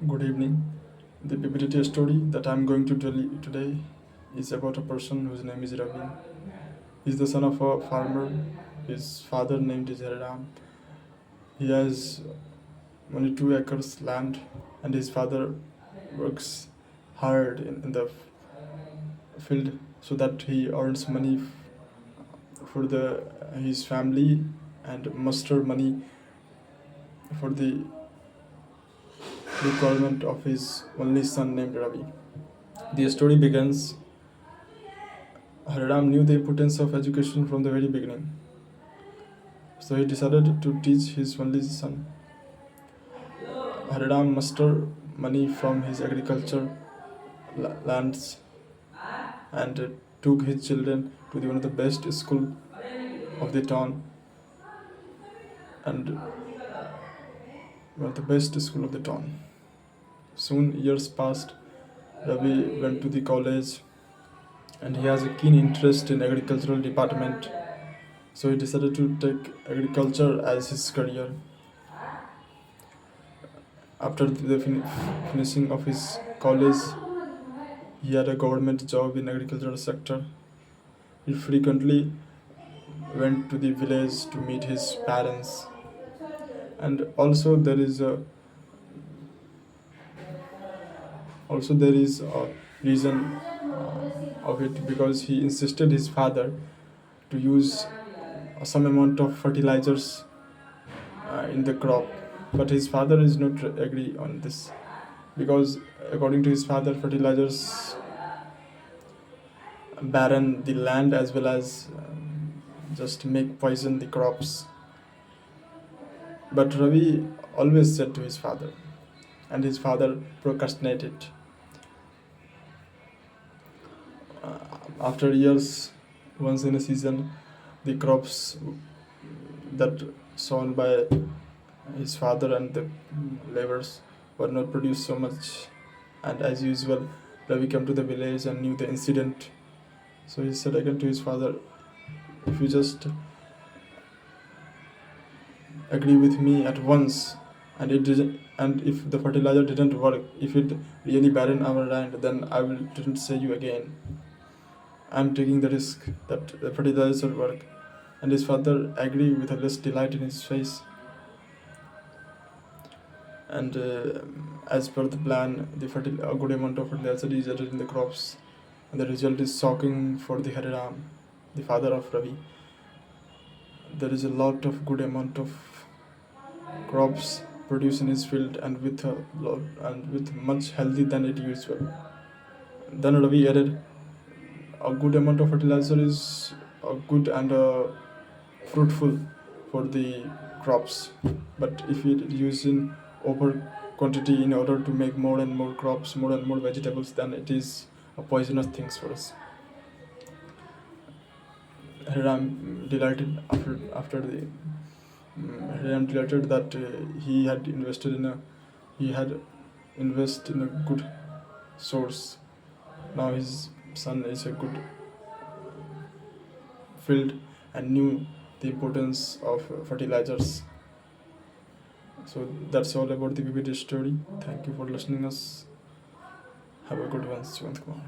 Good evening. The Ppdt story that I'm going to tell you today is about a person whose name is Ravi. He's the son of a farmer. His father named is Ram. He has only 2 acres land, and his father works hard in the field so that he earns money for the his family and muster money for the requirement of his only son named Ravi. The story begins. Haridam knew the importance of education from the very beginning, so he decided to teach his only son. Haridam mustered money from his agriculture lands and took his children to one of the best school of the town and one of the best school of the town. Soon years passed. Ravi went to the college and he has a keen interest in agricultural department, so he decided to take agriculture as his career. After the finishing of his college, he had a government job in agricultural sector. He frequently went to the village to meet his parents, and also there is a reason of it because he insisted his father to use some amount of fertilizers in the crop, but his father is not agree on this because according to his father fertilizers barren the land as well as just make poison the crops. But Ravi always said to his father, and his father procrastinated. After years, once in a season, the crops that sown by his father and the laborers were not produced so much, and as usual, Ravi came to the village and knew the incident. So he said again to his father, if you just agree with me at once and it didn't, and if the fertilizer didn't work, if it really barren our land, then I will didn't say you again. I'm taking the risk that the fertilizer will work. And his father agreed with a less delight in his face. And as per the plan, a good amount of fertilizer is added in the crops, and the result is shocking for the Hariram, the father of Ravi. There is a lot of good amount of crops produced in his field, and with a lot and with much healthy than it usual. Then Ravi added a good amount of fertilizer is good and fruitful for the crops, but if it is used in over quantity in order to make more and more crops, more and more vegetables, then it is a poisonous things for us. Hiram delighted after the Hiram delighted that he had invested in a good source. Now his son is a good field and knew the importance of fertilizers. So that's all about the Ppdt story. Thank you for listening us. Have a good one, Sumant Kumar.